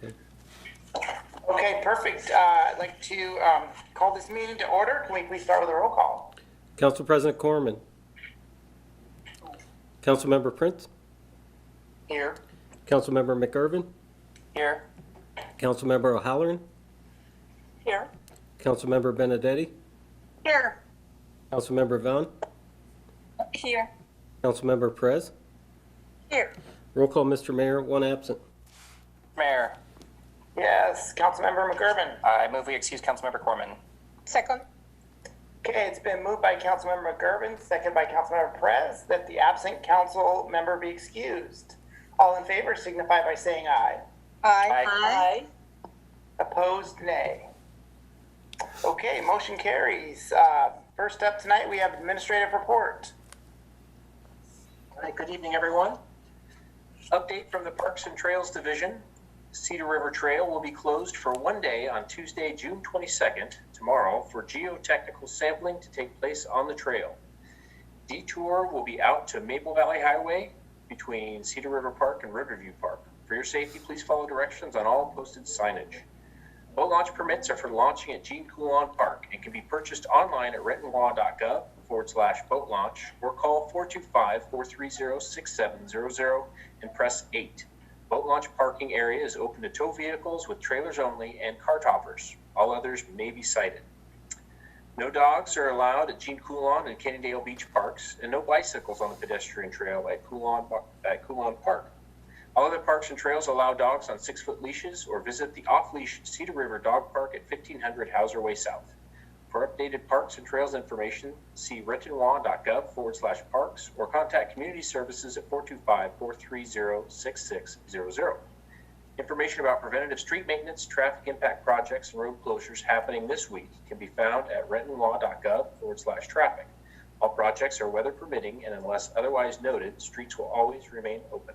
Okay, perfect. I'd like to call this meeting to order. Can we please start with a roll call? Council President Corman. Councilmember Prince. Here. Councilmember McIrvin. Here. Councilmember O'Halloran. Here. Councilmember Benedetti. Here. Councilmember Vaughn. Here. Councilmember Perez. Here. Roll call, Mr. Mayor, one absent. Mayor. Yes, Councilmember McIrvin. I move we excuse Councilmember Corman. Second. Okay, it's been moved by Councilmember McIrvin, second by Councilmember Perez, that the absent council member be excused. All in favor signify by saying aye. Aye. Opposed, nay. Okay, motion carries. First up tonight, we have administrative report. All right, good evening, everyone. Update from the Parks and Trails Division. Cedar River Trail will be closed for one day on Tuesday, June 22nd, tomorrow, for geotechnical sampling to take place on the trail. Detour will be out to Maple Valley Highway between Cedar River Park and Riverview Park. For your safety, please follow directions on all posted signage. Boat launch permits are for launching at Jean Coulon Park and can be purchased online at rentonlaw.gov/boat launch or call 425-430-6700 and press 8. Boat launch parking area is open to tow vehicles with trailers only and cart hoppers. All others may be cited. No dogs are allowed at Jean Coulon and Kennydale Beach Parks, and no bicycles on the pedestrian trail at Coulon Park. All other parks and trails allow dogs on 6-foot leashes or visit the off-leash Cedar River Dog Park at 1500 Hauser Way South. For updated parks and trails information, see rentonlaw.gov/parks or contact Community Services at 425-430-6600. Information about preventative street maintenance, traffic impact projects, and road closures happening this week can be found at rentonlaw.gov/traffic. All projects are weather permitting, and unless otherwise noted, streets will always remain open.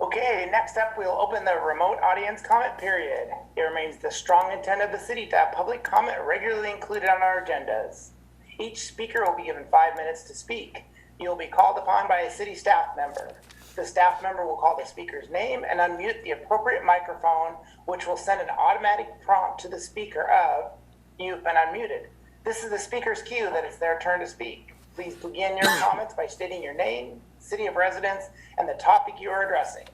Okay, next up, we'll open the remote audience comment period. It remains the strong intent of the city to have public comment regularly included on our agendas. Each speaker will be given 5 minutes to speak. You will be called upon by a city staff member. The staff member will call the speaker's name and unmute the appropriate microphone, which will send an automatic prompt to the speaker of, "You've been unmuted." This is the speaker's cue that it's their turn to speak. Please begin your comments by stating your name, city of residence, and the topic you are addressing.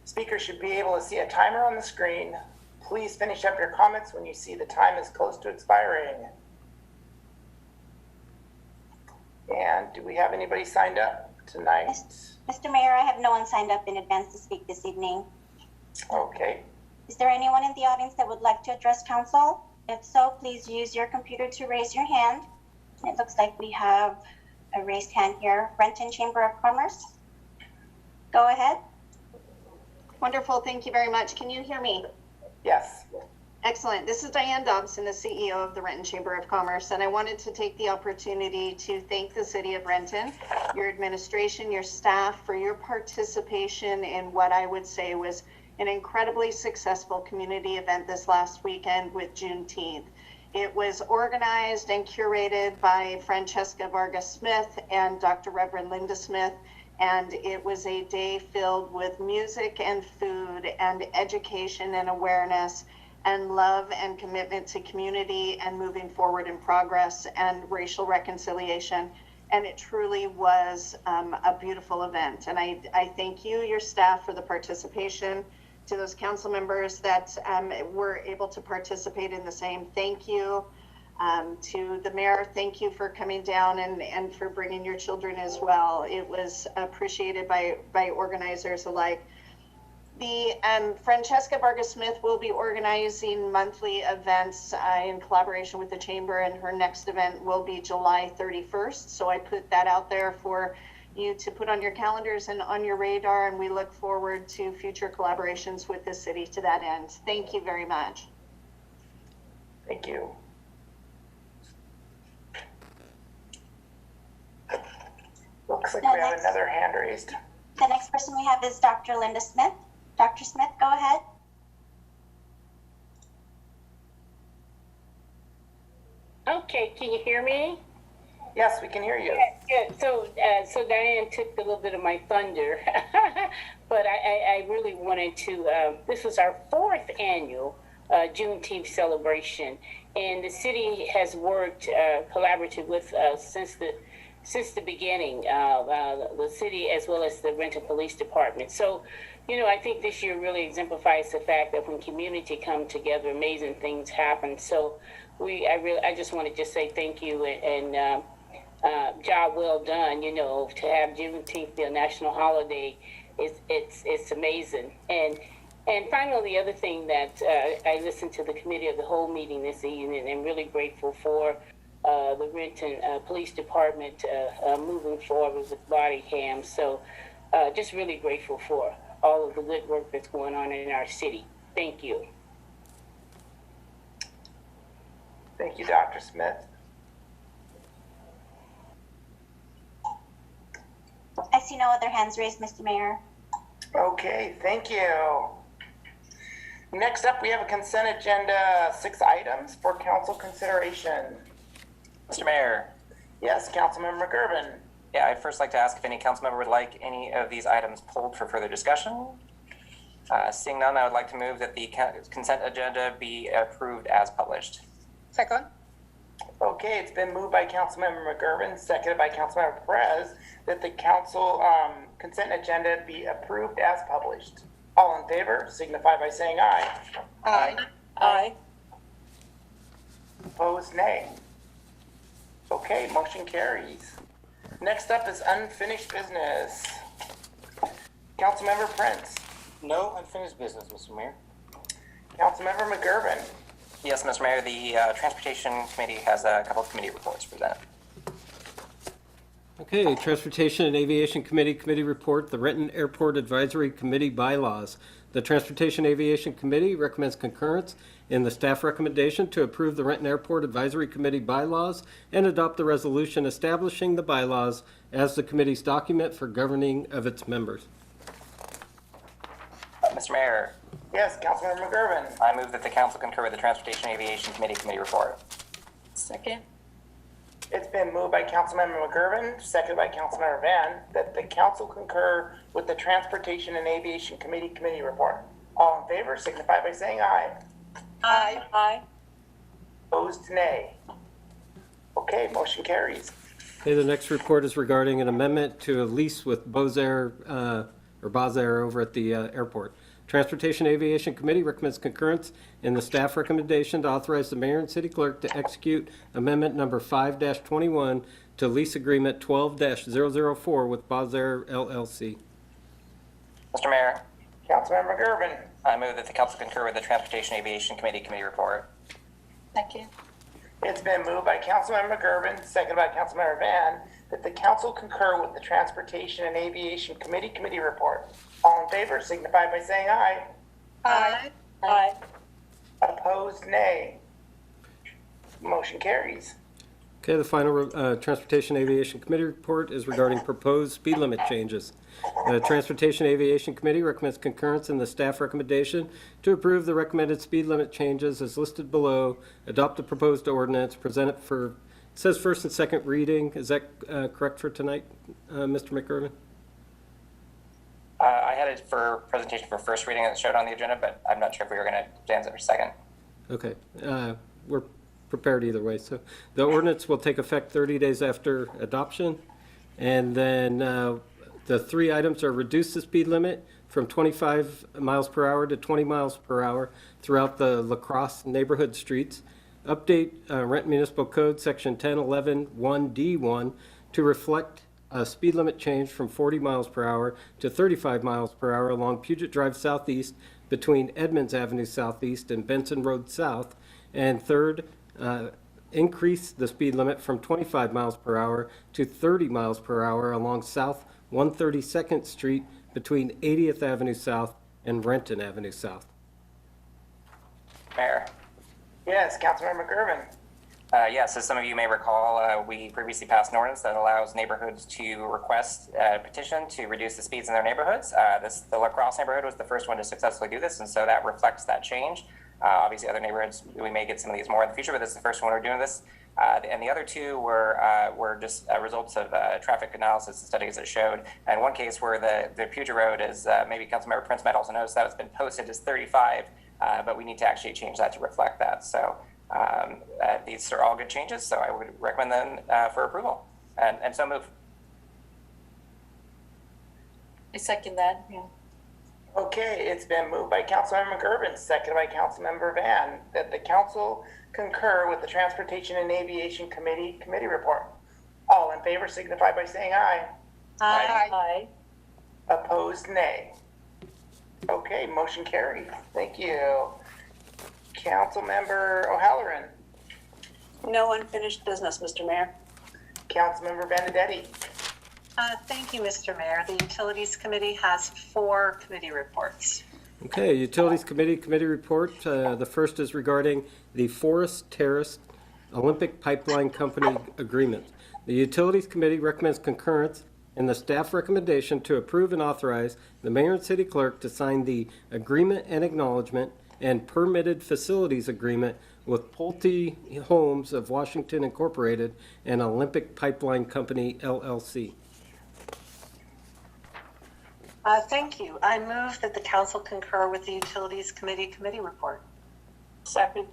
Speakers should be able to see a timer on the screen. Please finish up your comments when you see the time is close to expiring. And do we have anybody signed up tonight? Mr. Mayor, I have no one signed up in advance to speak this evening. Okay. Is there anyone in the audience that would like to address council? If so, please use your computer to raise your hand. It looks like we have a raised hand here. Renton Chamber of Commerce. Go ahead. Wonderful. Thank you very much. Can you hear me? Yes. Excellent. This is Diane Dobson, the CEO of the Renton Chamber of Commerce, and I wanted to take the opportunity to thank the city of Renton, your administration, your staff for your participation in what I would say was an incredibly successful community event this last weekend with Juneteenth. It was organized and curated by Francesca Vargas Smith and Dr. Reverend Linda Smith, and it was a day filled with music and food and education and awareness and love and commitment to community and moving forward in progress and racial reconciliation. And it truly was a beautiful event. And I thank you, your staff, for the participation. To those council members that were able to participate in the same, thank you. To the mayor, thank you for coming down and for bringing your children as well. It was appreciated by organizers alike. The Francesca Vargas Smith will be organizing monthly events in collaboration with the chamber, and her next event will be July 31st. So I put that out there for you to put on your calendars and on your radar, and we look forward to future collaborations with the city to that end. Thank you very much. Thank you. Looks like we have another hand raised. The next person we have is Dr. Linda Smith. Dr. Smith, go ahead. Okay, can you hear me? Yes, we can hear you. Good. So Diane took a little bit of my thunder, but I really wanted to, this was our fourth annual Juneteenth celebration, and the city has worked collaborative with us since the beginning, the city as well as the Renton Police Department. So, I think this year really exemplifies the fact that when community come together, amazing things happen. So I just want to just say thank you and job well done, to have Juneteenth be a national holiday. It's amazing. And finally, the other thing that I listened to the committee of the whole meeting this evening and really grateful for the Renton Police Department moving forward with body cams. So just really grateful for all of the good work that's going on in our city. Thank you. Thank you, Dr. Smith. I see no other hands raised, Mr. Mayor. Okay, thank you. Next up, we have a consent agenda, 6 items for council consideration. Mr. Mayor, Yes, Councilmember McGurven. yeah, I'd first like to ask if any council member would like any of these items pulled for further discussion. Seeing none, I would like to move that the consent agenda be approved as published. Second. Okay, it's been moved by Councilmember McGurven, seconded by Councilmember Perez, that the council consent agenda be approved as published. All in favor, signify by saying aye. Aye. Aye. Opposed, nay. Okay, motion carries. Next up is unfinished business. Councilmember Prince. No unfinished business, Mr. Mayor. Councilmember McGurven. Yes, Mr. Mayor, the Transportation Committee has a couple of committee reports presented. Okay, Transportation and Aviation Committee report, the Renton Airport Advisory Committee bylaws. The Transportation Aviation Committee recommends concurrence in the staff recommendation to approve the Renton Airport Advisory Committee bylaws and adopt the resolution establishing the bylaws as the committee's document for governing of its members. Mr. Mayor, Yes, Councilmember McGurven. I move that the council concur with the Transportation Aviation Committee report. Second. It's been moved by Councilmember McGurven, seconded by Councilmember Van, that the council concur with the Transportation and Aviation Committee report. All in favor, signify by saying aye. Aye. Aye. Opposed, nay. Okay, motion carries. Okay, the next report is regarding an amendment to a lease with Bozair over at the airport. Transportation Aviation Committee recommends concurrence in the staff recommendation to authorize the mayor and city clerk to execute amendment number 5-21 to lease agreement 12-004 with Bozair LLC. Mr. Mayor, Councilmember McGurven. I move that the council concur with the Transportation Aviation Committee report. Second. It's been moved by Councilmember McGurven, seconded by Councilmember Van, that the council concur with the Transportation and Aviation Committee report. All in favor, signify by saying aye. Aye. Aye. Opposed, nay. Motion carries. Okay, the final Transportation Aviation Committee report is regarding proposed speed limit changes. The Transportation Aviation Committee recommends concurrence in the staff recommendation to approve the recommended speed limit changes as listed below, adopt the proposed ordinance, present it for, it says first and second reading. Is that correct for tonight, Mr. McGurven? I had it for presentation for first reading that showed on the agenda, but I'm not sure if we were going to stand it for second. Okay, we're prepared either way. So the ordinance will take effect 30 days after adoption. And then the 3 items are reduce the speed limit from 25 miles per hour to 20 miles per hour throughout the La Crosse neighborhood streets. Update Renton Municipal Code Section 1011-1D1 to reflect a speed limit change from 40 miles per hour to 35 miles per hour along Puget Drive Southeast between Edmonds Avenue Southeast and Benson Road South. And third, increase the speed limit from 25 miles per hour to 30 miles per hour along South 132nd Street between 80th Avenue South and Renton Avenue South. Mayor. Yes, Councilmember McGurven. Yes, as some of you may recall, we previously passed an ordinance that allows neighborhoods to request a petition to reduce the speeds in their neighborhoods. The La Crosse neighborhood was the first one to successfully do this, and so that reflects that change. Obviously, other neighborhoods, we may get some of these more in the future, but this is the first one we're doing this. And the other two were just results of traffic analysis and studies that showed. And one case where the Puget Road is, maybe Councilmember Prince might also notice that it's been posted as 35, but we need to actually change that to reflect that. So these are all good changes, so I would recommend them for approval. And so move. I second that, yeah. Okay, it's been moved by Councilmember McGurven, seconded by Councilmember Van, that the council concur with the Transportation and Aviation Committee report. All in favor signify by saying aye. Aye. Opposed, nay. Okay, motion carried. Thank you. Councilmember O'Halloran, No unfinished business, Mr. Mayor. Councilmember Benedetti, Thank you, Mr. Mayor. The Utilities Committee has 4 committee reports. Okay, Utilities Committee report. The first is regarding the Forest Terrace Olympic Pipeline Company agreement. The Utilities Committee recommends concurrence in the staff recommendation to approve and authorize the mayor and city clerk to sign the agreement and acknowledgement and permitted facilities agreement with Pulte Homes of Washington Incorporated and Olympic Pipeline Company, LLC. Thank you. I move that the council concur with the Utilities Committee report. Second.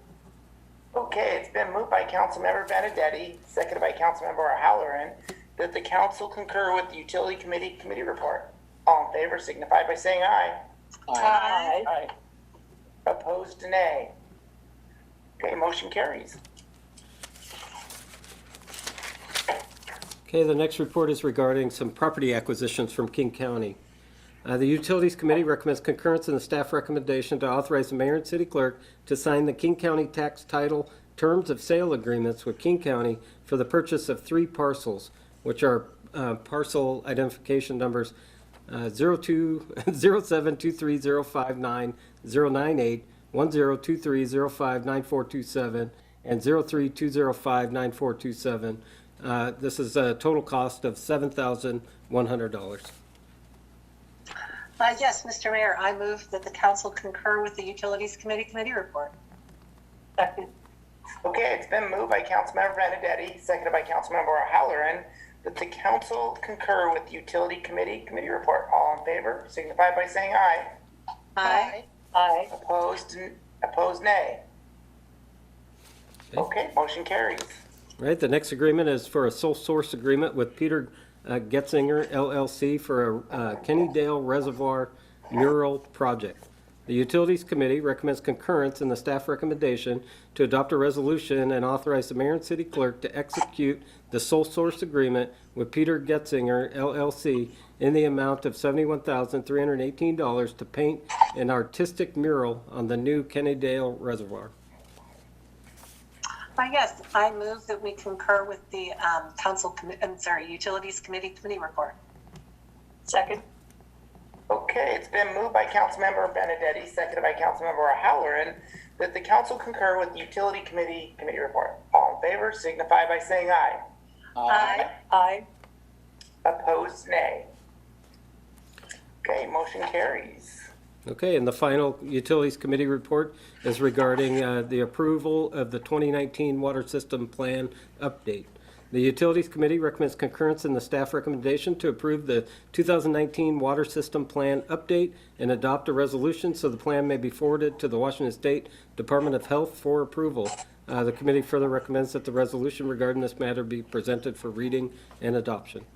okay, it's been moved by Councilmember Benedetti, seconded by Councilmember O'Halloran, that the council concur with the Utility Committee report. All in favor signify by saying aye. Aye. Opposed, nay. Okay, motion carries. Okay, the next report is regarding some property acquisitions from King County. The Utilities Committee recommends concurrence in the staff recommendation to authorize the mayor and city clerk to sign the King County tax title terms of sale agreements with King County for the purchase of 3 parcels, which are parcel identification numbers 0723059098, 1023059427, and 0320599427. This is a total cost of $7,100. Yes, Mr. Mayor, I move that the council concur with the Utilities Committee report. Second. Okay, it's been moved by Councilmember Benedetti, seconded by Councilmember O'Halloran, that the council concur with the Utility Committee report. All in favor signify by saying aye. Aye. Aye. Opposed, nay. Okay, motion carries. Right, the next agreement is for a sole source agreement with Peter Getzinger LLC for a Kennydale Reservoir mural project. The Utilities Committee recommends concurrence in the staff recommendation to adopt a resolution and authorize the mayor and city clerk to execute the sole source agreement with Peter Getzinger LLC in the amount of $71,318 to paint an artistic mural on the new Kennydale Reservoir. Yes, I move that we concur with the Utilities Committee report. Second. Okay, it's been moved by Councilmember Benedetti, seconded by Councilmember O'Halloran, that the council concur with the Utility Committee report. All in favor signify by saying aye. Aye. Aye. Opposed, nay. Okay, motion carries. Okay, and the final Utilities Committee report is regarding the approval of the 2019 Water System Plan update. The Utilities Committee recommends concurrence in the staff recommendation to approve the 2019 Water System Plan update and adopt a resolution so the plan may be forwarded to the Washington State Department of Health for approval. The committee further recommends that the resolution regarding this matter be presented for reading and adoption.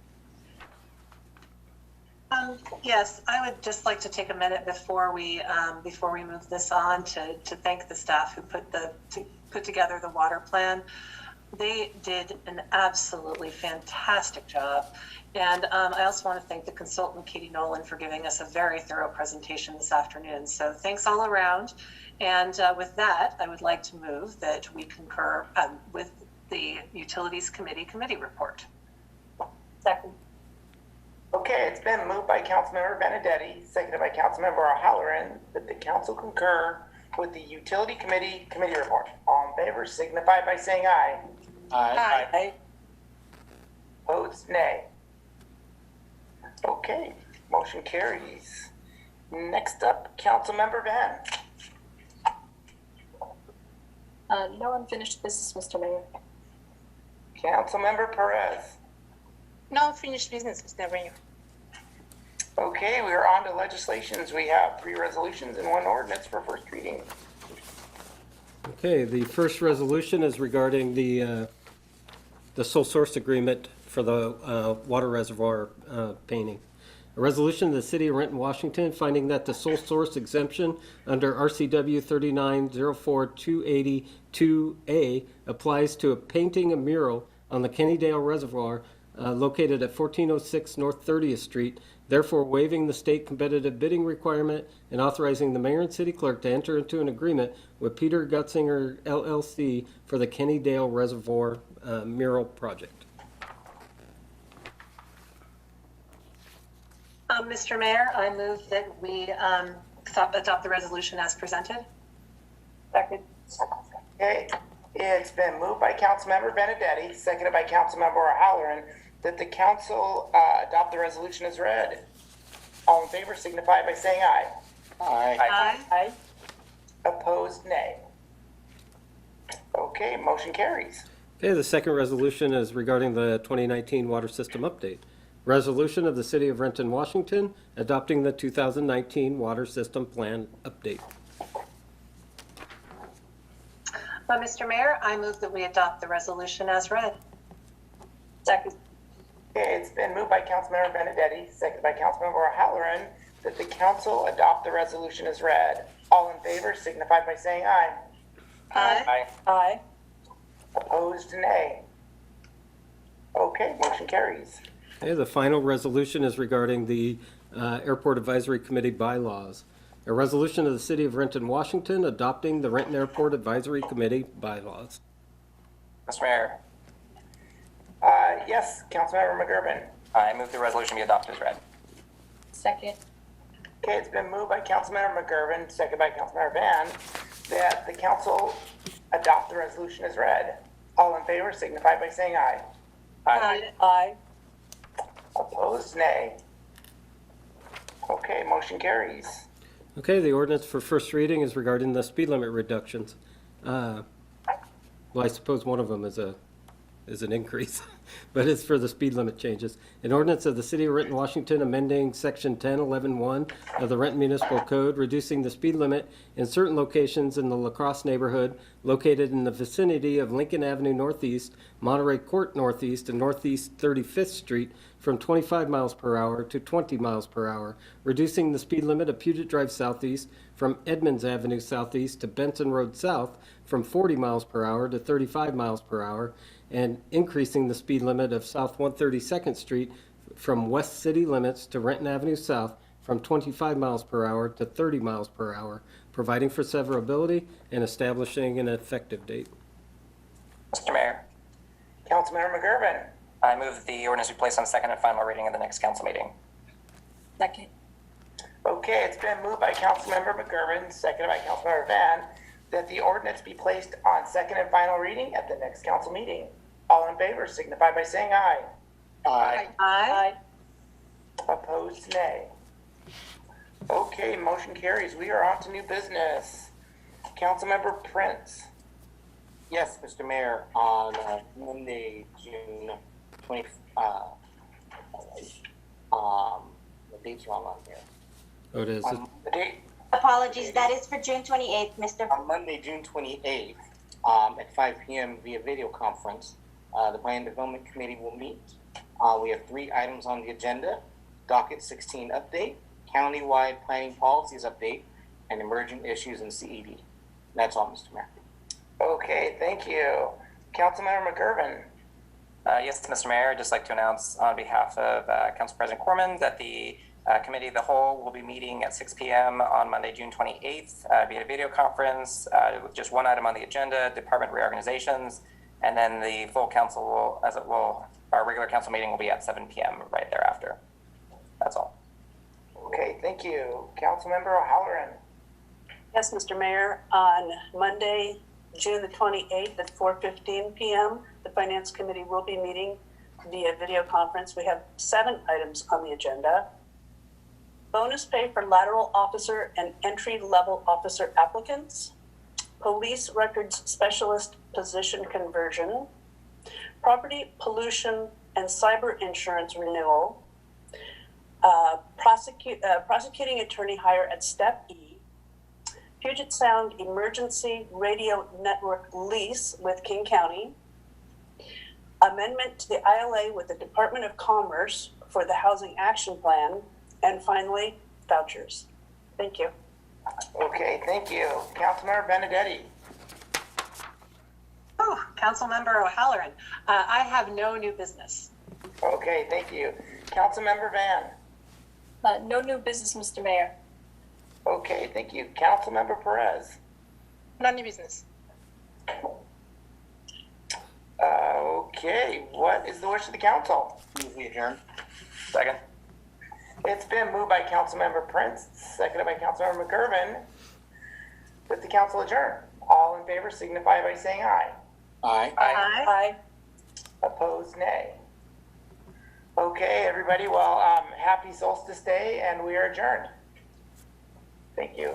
Yes, I would just like to take a minute before we move this on to thank the staff who put together the water plan. They did an absolutely fantastic job. And I also want to thank the consultant, Katie Nolan, for giving us a very thorough presentation this afternoon. So thanks all around. And with that, I would like to move that we concur with the Utilities Committee report. Second. Okay, it's been moved by Councilmember Benedetti, seconded by Councilmember O'Halloran, that the council concur with the Utility Committee report. All in favor signify by saying aye. Aye. Opposed, nay. Okay, motion carries. Next up, Councilmember Van. No unfinished business, Mr. Mayor. Councilmember Perez. No unfinished business, Mr. Mayor. Okay, we are on to legislations. We have 3 resolutions and 1 ordinance for first reading. Okay, the first resolution is regarding the sole source agreement for the water reservoir painting. A resolution of the City of Renton, Washington, finding that the sole source exemption under RCW 3904-282A applies to a painting a mural on the Kennydale Reservoir located at 1406 North 30th Street, therefore waiving the state competitive bidding requirement and authorizing the mayor and city clerk to enter into an agreement with Peter Gutzinger LLC for the Kennydale Reservoir mural project. Mr. Mayor, I move that we adopt the resolution as presented. Second. Okay, it's been moved by Councilmember Benedetti, seconded by Councilmember O'Halloran, that the council adopt the resolution as read. All in favor signify by saying aye. Aye. Aye. Opposed, nay. Okay, motion carries. Okay, the second resolution is regarding the 2019 water system update. Resolution of the City of Renton, Washington, adopting the 2019 water system plan update. Mr. Mayor, I move that we adopt the resolution as read. Second. Okay, it's been moved by Councilmember Benedetti, seconded by Councilmember O'Halloran, that the council adopt the resolution as read. All in favor signify by saying aye. Aye. Aye. Opposed, nay. Okay, motion carries. Okay, the final resolution is regarding the Airport Advisory Committee bylaws. A resolution of the City of Renton, Washington, adopting the Renton Airport Advisory Committee bylaws. Mr. Mayor, Yes, Councilmember McGurven. I move the resolution be adopted as read. Second. Okay, it's been moved by Councilmember McGurven, seconded by Councilmember Van, that the council adopt the resolution as read. All in favor signify by saying aye. Aye. Opposed, nay. Okay, motion carries. Okay, the ordinance for first reading is regarding the speed limit reductions. Well, I suppose one of them is an increase, but it's for the speed limit changes. An ordinance of the City of Renton, Washington, amending Section 1011-1 of the Renton Municipal Code, reducing the speed limit in certain locations in the La Crosse neighborhood located in the vicinity of Lincoln Avenue Northeast, Monterey Court Northeast, and Northeast 35th Street from 25 miles per hour to 20 miles per hour, reducing the speed limit of Puget Drive Southeast from Edmonds Avenue Southeast to Benson Road South from 40 miles per hour to 35 miles per hour, and increasing the speed limit of South 132nd Street from west city limits to Renton Avenue South from 25 miles per hour to 30 miles per hour, providing for severability and establishing an effective date. Mr. Mayor, Councilmember McGurven. I move that the ordinance be placed on second and final reading at the next council meeting. Second. Okay, it's been moved by Councilmember McGurven, seconded by Councilmember Van, that the ordinance be placed on second and final reading at the next council meeting. All in favor signify by saying aye. Aye. Opposed, nay. Okay, motion carries. We are on to new business. Councilmember Prince. Yes, Mr. Mayor, on Monday, June 20, the date's wrong on here. Oh, it is. The date? Apologies, that is for June 28th, Mr. On Monday, June 28th, at 5 p.m. via video conference, the Planning Development Committee will meet. We have 3 items on the agenda: docket 16 update, countywide planning policies update, and emerging issues in CED. That's all, Mr. Mayor. Okay, thank you. Councilmember McGurven. Yes, Mr. Mayor, I'd just like to announce on behalf of Council President Corman that the Committee of the Whole will be meeting at 6 p.m. on Monday, June 28th via video conference with just one item on the agenda, department reorganizations, and then the full council will, our regular council meeting will be at 7 p.m. right thereafter. That's all. Okay, thank you. Councilmember O'Halloran. Yes, Mr. Mayor, on Monday, June the 28th at 4:15 p.m., the Finance Committee will be meeting via video conference. We have 7 items on the agenda. Bonus pay for lateral officer and entry-level officer applicants, police records specialist position conversion, property pollution and cyber insurance renewal, prosecuting attorney hire at Step E, Puget Sound Emergency Radio Network lease with King County, amendment to the ILA with the Department of Commerce for the Housing Action Plan, and finally, vouchers. Thank you. Okay, thank you. Councilmember Benedetti. Oh, Councilmember O'Halloran. I have no new business. Okay, thank you. Councilmember Van. No new business, Mr. Mayor. Okay, thank you. Councilmember Perez. None new business. Okay, what is the wish of the council? Move we adjourn. Second. It's been moved by Councilmember Prince, seconded by Councilmember McGurven. That the council adjourn. All in favor signify by saying aye. Aye. Aye. Opposed, nay. Okay, everybody, well, happy Solstice Day, and we are adjourned. Thank you.